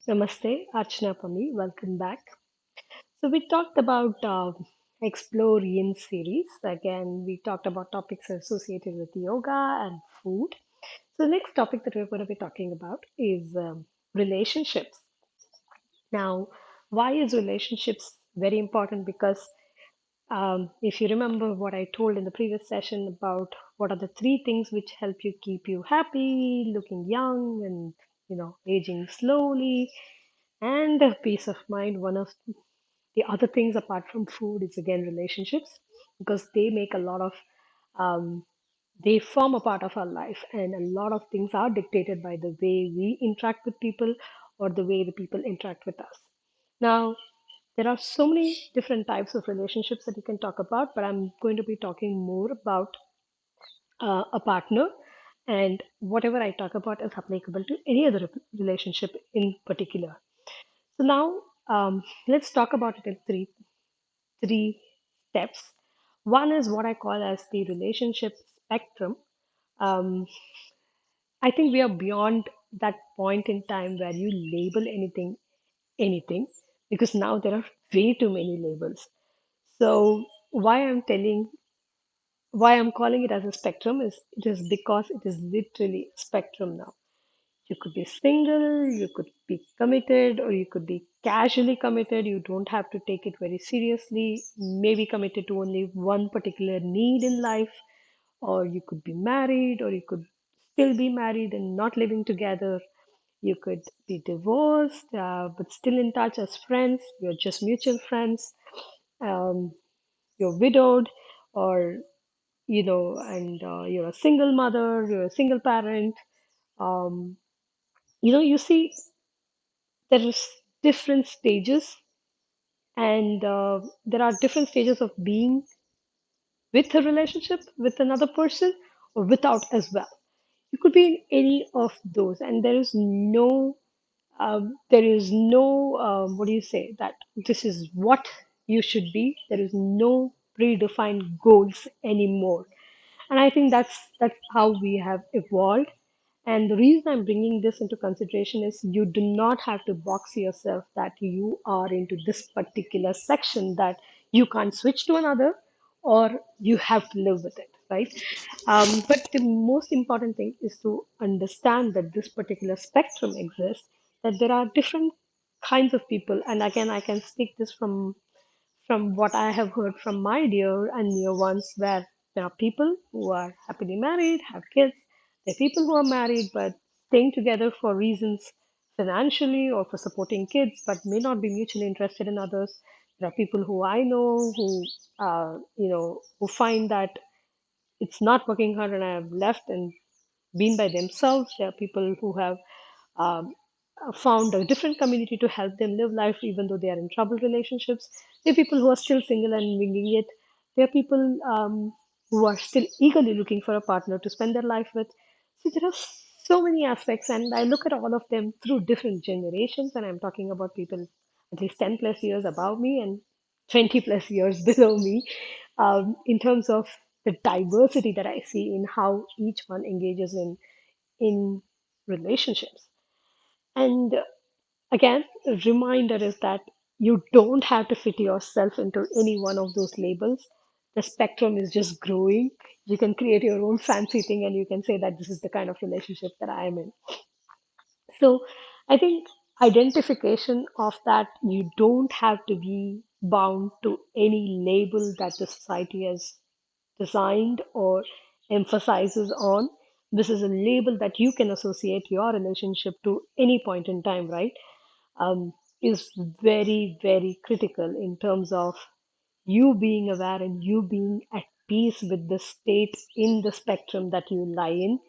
Namaste, Archana Pami. Welcome back. So we talked about Explore Yin series. Again, we talked about topics associated with yoga and food. So the next topic that we're going to be talking about is relationships. Now, why is relationships very important? Because if you remember what I told in the previous session about what are the three things which help you keep you happy, looking young, and aging slowly, and a peace of mind. One of the other things apart from food is again relationships, because they make a lot of um, they form a part of our life, and a lot of things are dictated by the way we interact with people or the way the people interact with us. Now, there are so many different types of relationships that you can talk about, but I'm going to be talking more about a partner, and whatever I talk about is applicable to any other relationship in particular. So now, let's talk about it in three steps. One is what I call as the relationship spectrum. Um, I think we are beyond that point in time where you label anything, because now there are way too many labels. So why I'm calling it as a spectrum is it is because it is literally a spectrum now. You could be single, you could be committed, or you could be casually committed. You don't have to take it very seriously. Maybe committed to only one particular need in life, or you could be married, or you could still be married and not living together. You could be divorced, but still in touch as friends. You're just mutual friends. Um, you're widowed, or and you're a single mother, you're a single parent. Um, you see there is different stages, and there are different stages of being with a relationship with another person or without as well. You could be in any of those, and there is no what do you say, that this is what you should be. There is no predefined goals anymore, and I think that's how we have evolved. And the reason I'm bringing this into consideration is you do not have to box yourself that you are into this particular section, that you can't switch to another, or you have to live with it, right? But the most important thing is to understand that this particular spectrum exists, that there are different kinds of people. And again, I can speak this from what I have heard from my dear and near ones, where there are people who are happily married, have kids. There are people who are married but staying together for reasons financially or for supporting kids, but may not be mutually interested in others. There are people who I know who find that it's not working out and have left and been by themselves. There are people who have um, found a different community to help them live life even though they are in troubled relationships. There are people who are still single and winging it. There are people who are still eagerly looking for a partner to spend their life with. So there are so many aspects, and I look at all of them through different generations, and I'm talking about people at least 10 plus years above me and 20 plus years below me, in terms of the diversity that I see in how each one engages in relationships. And again, a reminder is that you don't have to fit yourself into any one of those labels. The spectrum is just growing. You can create your own fancy thing and you can say that this is the kind of relationship that I am in. So I think identification of that, you don't have to be bound to any label that the society has designed or emphasizes on. This is a label that you can associate your relationship to any point in time, right? Is very, very critical in terms of you being aware and you being at peace with the state in the spectrum that you lie in,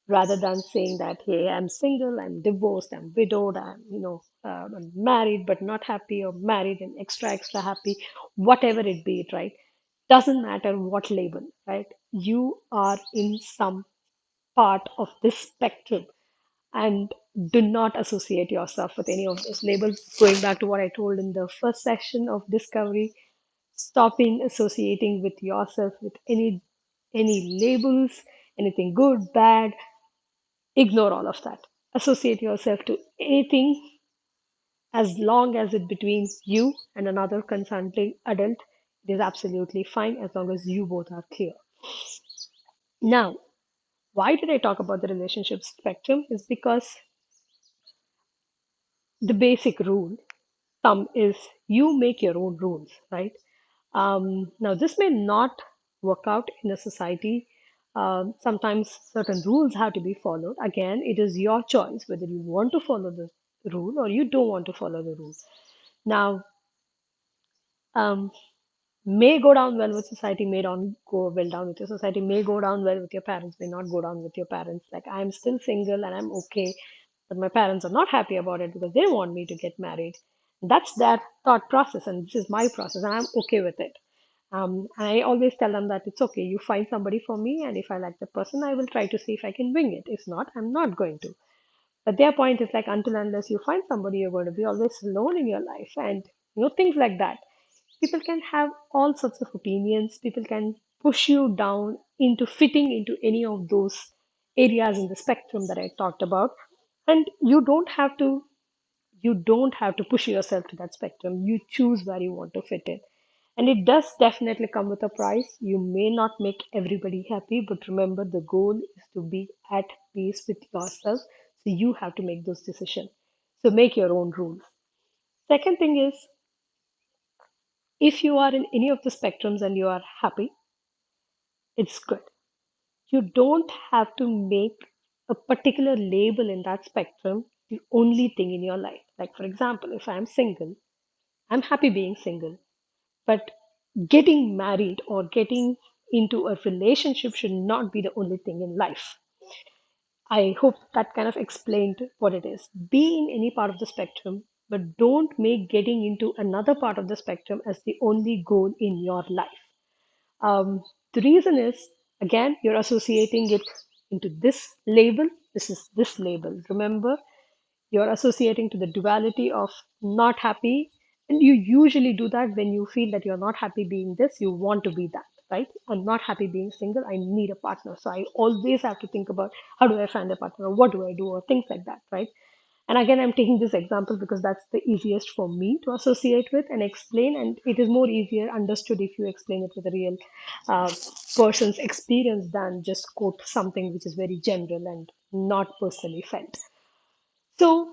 rather than saying that, hey, I'm single, I'm divorced, I'm widowed, I'm married but not happy, or married and extra happy, whatever it be, it, right? Doesn't matter what label, right? You are in some part of this spectrum, and do not associate yourself with any of those labels. Going back to what I told in the first session of discovery, stopping associating with yourself with any labels, anything good, bad. Ignore all of that. Associate yourself to anything As long as it's between you and another consenting adult, it is absolutely fine as long as you both are clear. Now, why did I talk about the relationship spectrum? Is because the basic rule thumb is you make your own rules, right? Now, this may not work out in a society. Sometimes certain rules have to be followed. Again, it is your choice whether you want to follow the rule or you don't want to follow the rule. Now, um, may go down well with society, may not go well down with your society, may go down well with your parents, may not go down with your parents. Like I'm still single and I'm okay, but my parents are not happy about it because they want me to get married. That's their thought process, and this is my process, and I'm okay with it. I always tell them that it's okay. You find somebody for me, and if I like the person, I will try to see if I can wing it. If not, I'm not going to. But their point is like until unless you find somebody, you're going to be always alone in your life, and things like that. People can have all sorts of opinions. People can push you down into fitting into any of those areas in the spectrum that I talked about, and you don't have to push yourself to that spectrum. You choose where you want to fit in. And it does definitely come with a price. You may not make everybody happy, but remember the goal is to be at peace with yourself. So you have to make those decisions. So make your own rules. Second thing is, if you are in any of the spectrums and you are happy, it's good. You don't have to make a particular label in that spectrum the only thing in your life. Like, for example, if I'm single, I'm happy being single. But getting married or getting into a relationship should not be the only thing in life. I hope that kind of explained what it is. Be in any part of the spectrum, but don't make getting into another part of the spectrum as the only goal in your life. The reason is, again, you're associating it into this label. This is this label. Remember, you're associating to the duality of not happy, and you usually do that when you feel that you're not happy being this, you want to be that, right? I'm not happy being single, I need a partner, so I always have to think about how do I find a partner, or what do I do, or things like that, right? And again, I'm taking this example because that's the easiest for me to associate with and explain, and it is more easier understood if you explain it with a real uh, person's experience than just quote something which is very general and not personally felt. So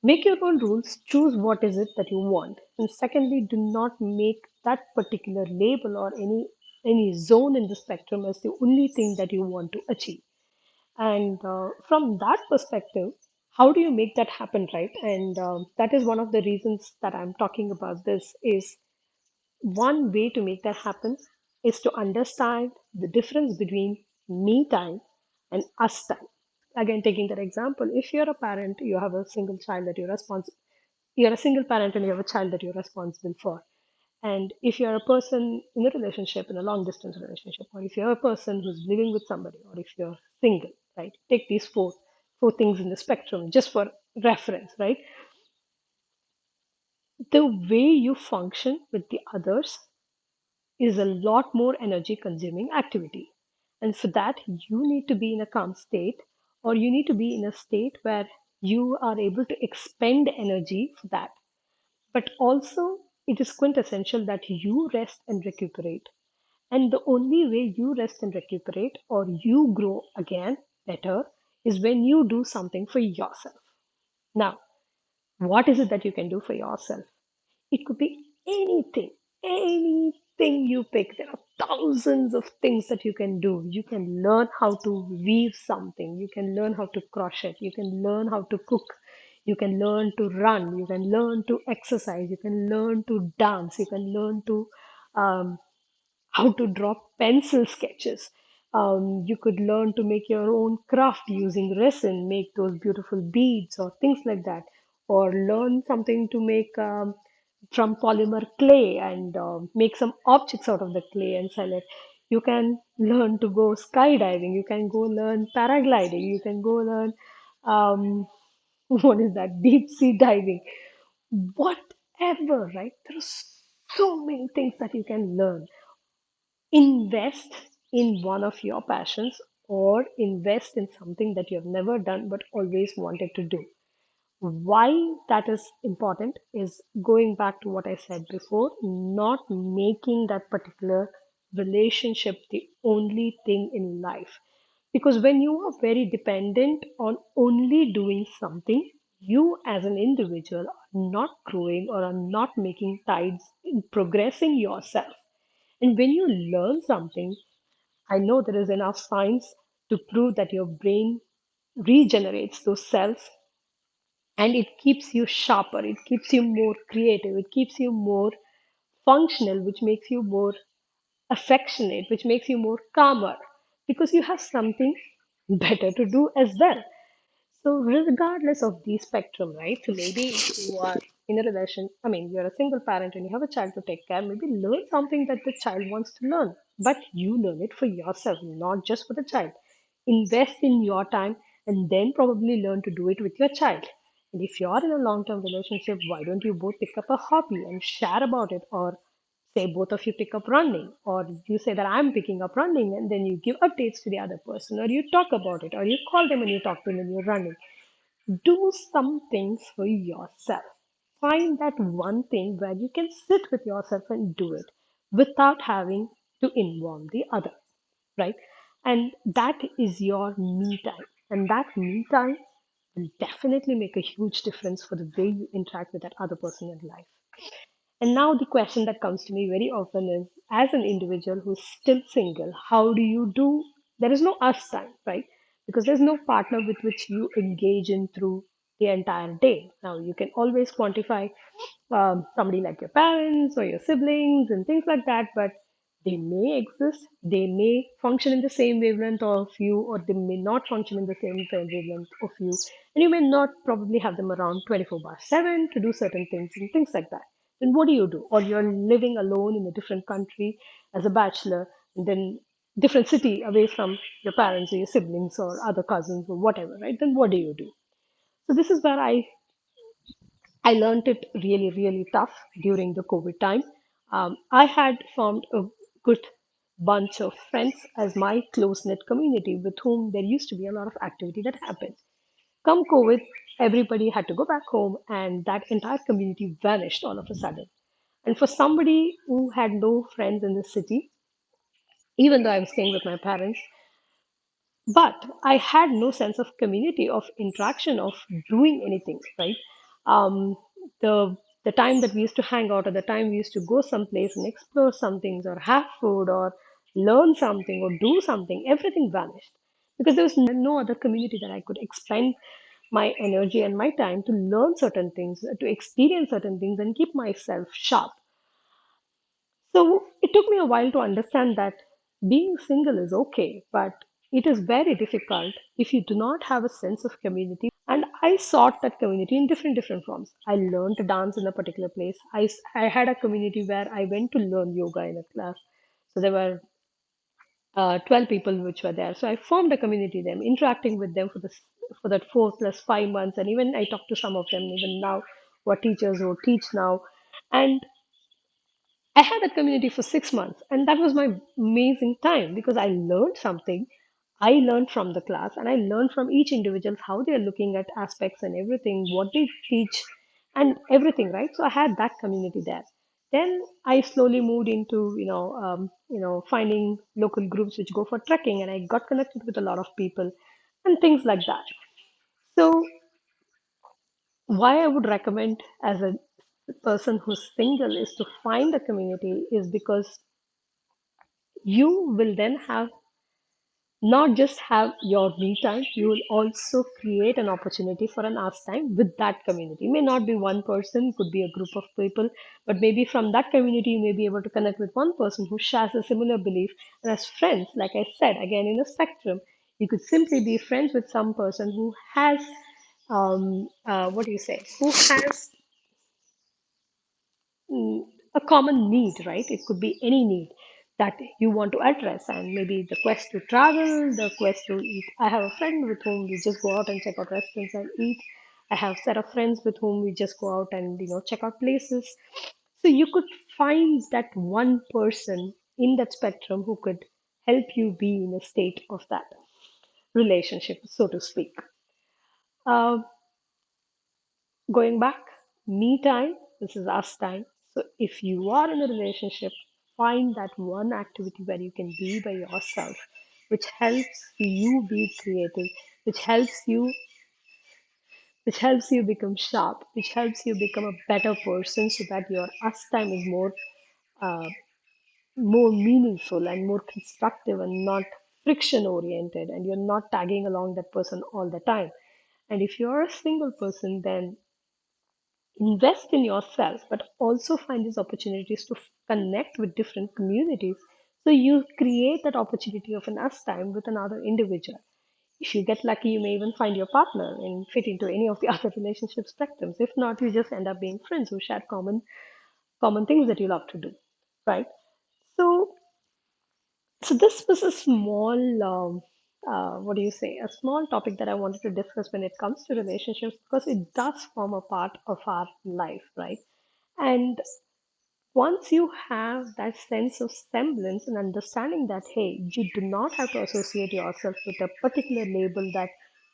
make your own rules, choose what is it that you want. And secondly, do not make that particular label or any zone in the spectrum as the only thing that you want to achieve. And from that perspective, how do you make that happen, right? And that is one of the reasons that I'm talking about this is one way to make that happen is to understand the difference between me time and us time. Again, taking that example, if you're a parent, you have a single child that you're a single parent and you have a child that you're responsible for. And if you're a person in a relationship, in a long distance relationship, or if you're a person who's living with somebody, or if you're single, right? Take these four things in the spectrum just for reference, right? The way you function with the others is a lot more energy consuming activity. And for that, you need to be in a calm state, or you need to be in a state where you are able to expend energy for that. But also, it is quintessential that you rest and recuperate. And the only way you rest and recuperate or you grow again better is when you do something for yourself. Now, what is it that you can do for yourself? It could be anything you pick. There are thousands of things that you can do. You can learn how to weave something. You can learn how to crochet. You can learn how to cook. You can learn to run. You can learn to exercise. You can learn to dance. You can learn to um, how to draw pencil sketches. You could learn to make your own craft using resin, make those beautiful beads or things like that, or learn something to make from polymer clay and make some objects out of the clay and sell it. You can learn to go skydiving. You can go learn paragliding. You can go learn um, what is that? Deep sea diving. Whatever, right? There are so many things that you can learn. Invest in one of your passions or invest in something that you have never done but always wanted to do. Why that is important is going back to what I said before, not making that particular relationship the only thing in life. Because when you are very dependent on only doing something, you as an individual are not growing or are not making tides in progressing yourself. And when you learn something, I know there is enough science to prove that your brain regenerates those cells and it keeps you sharper, it keeps you more creative, it keeps you more functional, which makes you more affectionate, which makes you more calmer because you have something better to do as well. So, regardless of the spectrum, right? So, maybe if you are in a relation, I mean, you're a single parent and you have a child to take care, maybe learn something that the child wants to learn, but you learn it for yourself, not just for the child. Invest in your time and then probably learn to do it with your child. And if you're in a long term relationship, why don't you both pick up a hobby and share about it? Or say both of you pick up running, or you say that I'm picking up running, and then you give updates to the other person, or you talk about it, or you call them and you talk to them when you're running. Do some things for yourself. Find that one thing where you can sit with yourself and do it without having to involve the other, right? And that is your me time. And that me time will definitely make a huge difference for the way you interact with that other person in life. And now the question that comes to me very often is, as an individual who's still single, how do you do? There is no us time, right? Because there's no partner with which you engage in through the entire day. Now you can always quantify somebody like your parents or your siblings and things like that, but they may exist, they may function in the same wavelength of you, or they may not function in the same wavelength of you, and you may not probably have them around 24 by 7 to do certain things and things like that. Then what do you do? Or you're living alone in a different country as a bachelor, and then different city away from your parents or your siblings or other cousins or whatever, right? Then what do you do? So this is where I learned it really, really tough during the COVID time. I had formed a good bunch of friends as my close knit community with whom there used to be a lot of activity that happened. Come COVID, everybody had to go back home, and that entire community vanished all of a sudden. And for somebody who had no friends in the city, even though I was staying with my parents, but I had no sense of community, of interaction, of doing anything, right? um, the the time that we used to hang out, or the time we used to go someplace and explore some things, or have food, or learn something, or do something, everything vanished because there was no other community that I could expend my energy and my time to learn certain things, to experience certain things, and keep myself sharp. So it took me a while to understand that being single is okay, but it is very difficult if you do not have a sense of community. And I sought that community in different forms. I learned to dance in a particular place. I had a community where I went to learn yoga in a class. So there were 12 people which were there. So I formed a community them, interacting with them for that 4 plus 5 months. And even I talked to some of them even now, who are teachers who teach now. And I had that community for 6 months, and that was my amazing time because I learned something. I learned from the class, and I learned from each individual how they are looking at aspects and everything, what they teach, and everything. Right. So I had that community there. Then I slowly moved into finding local groups which go for trekking, and I got connected with a lot of people, and things like that. So why I would recommend as a person who's single is to find a community is because you will then have not just have your me time, you will also create an opportunity for an us time with that community. It may not be one person, could be a group of people, but maybe from that community you may be able to connect with one person who shares a similar belief. And as friends, like I said, again in a spectrum, you could simply be friends with some person who has what do you say, who has mm, a common need, right? It could be any need that you want to address, and maybe the quest to travel, the quest to eat. I have a friend with whom we just go out and check out restaurants and eat. I have a set of friends with whom we just go out and check out places. So you could find that one person in that spectrum who could help you be in a state of that relationship, so to speak. Uh, Going back, me time, this is us time. So if you are in a relationship, find that one activity where you can be by yourself, which helps you be creative, which helps you which helps you become sharp, which helps you become a better person so that your us time is uh, more meaningful and more constructive and not friction oriented, and you're not tagging along that person all the time. And if you're a single person, then invest in yourself, but also find these opportunities to connect with different communities. So you create that opportunity of an us time with another individual. If you get lucky, you may even find your partner and fit into any of the other relationship spectrums. If not, you just end up being friends who share common things that you love to do, right? So so this was a small, what do you say, a small topic that I wanted to discuss when it comes to relationships because it does form a part of our life, right? And once you have that sense of semblance and understanding that, hey, you do not have to associate yourself with a particular label that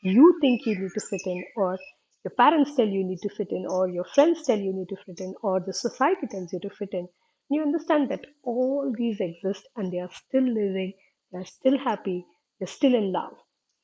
you think you need to fit in, or your parents tell you need to fit in, or your friends tell you need to fit in, or the society tells you to fit in, you understand that all these exist and they are still living, they're still happy, they're still in love,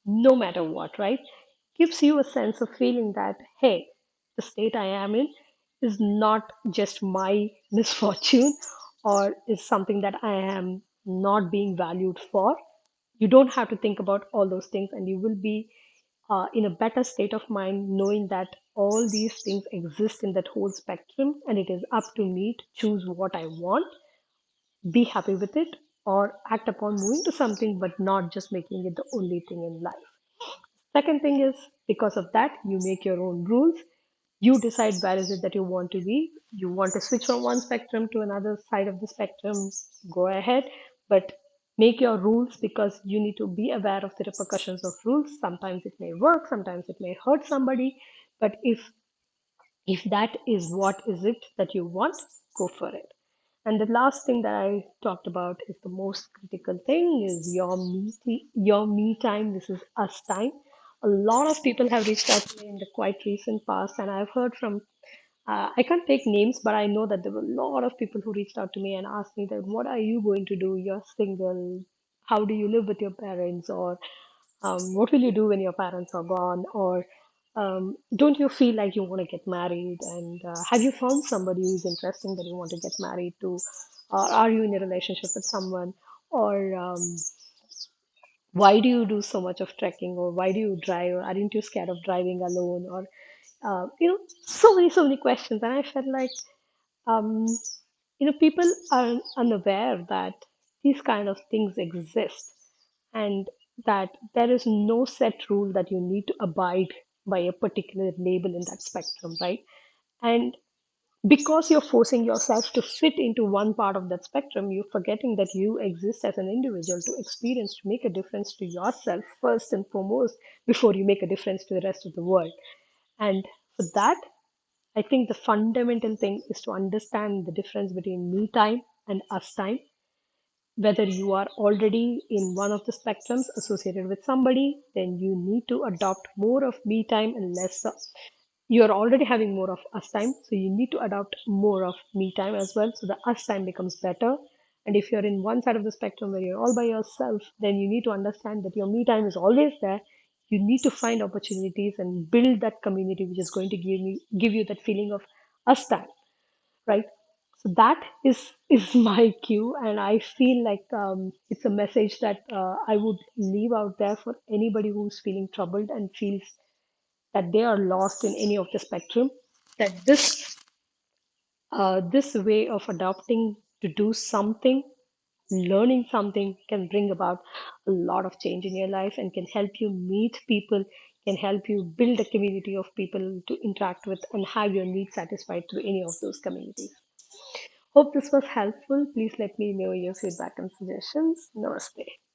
no matter what, right? Gives you a sense of feeling that, hey, the state I am in is not just my misfortune or is something that I am not being valued for. You don't have to think about all those things, and you will be in a better state of mind knowing that all these things exist in that whole spectrum, and it is up to me to choose what I want, be happy with it, or act upon moving to something, but not just making it the only thing in life. Second thing is, because of that, you make your own rules. You decide where is it that you want to be. You want to switch from one spectrum to another side of the spectrum, go ahead, but make your rules because you need to be aware of the repercussions of rules. Sometimes it may work, sometimes it may hurt somebody, but if that is what is it that you want, go for it. And the last thing that I talked about is the most critical thing is your me time. This is us time. A lot of people have reached out to me in the quite recent past, and I've heard from I can't take names, but I know that there were a lot of people who reached out to me and asked me that, what are you going to do? You're single. How do you live with your parents? Or what will you do when your parents are gone? Or don't you feel like you want to get married? And have you found somebody who's interesting that you want to get married to? Or are you in a relationship with someone? Or why do you do so much of trekking? Or why do you drive? Or aren't you scared of driving alone? Or so many questions. And I felt like um, people are unaware that these kind of things exist, and that there is no set rule that you need to abide by a particular label in that spectrum, right? And because you're forcing yourself to fit into one part of that spectrum, you're forgetting that you exist as an individual to experience, to make a difference to yourself first and foremost before you make a difference to the rest of the world. And for that, I think the fundamental thing is to understand the difference between me time and us time. Whether you are already in one of the spectrums associated with somebody, then you need to adopt more of me time and less. You're already having more of us time, so you need to adopt more of me time as well. So the us time becomes better. And if you're in one side of the spectrum where you're all by yourself, then you need to understand that your me time is always there. You need to find opportunities and build that community, which is going to give you that feeling of us time, right? So that is my cue, and I feel like it's a message that I would leave out there for anybody who's feeling troubled and feels that they are lost in any of the spectrum. That this way of adopting to do something, learning something, can bring about a lot of change in your life and can help you meet people, can help you build a community of people to interact with and have your needs satisfied through any of those communities. Hope this was helpful. Please let me know your feedback and suggestions. Namaste.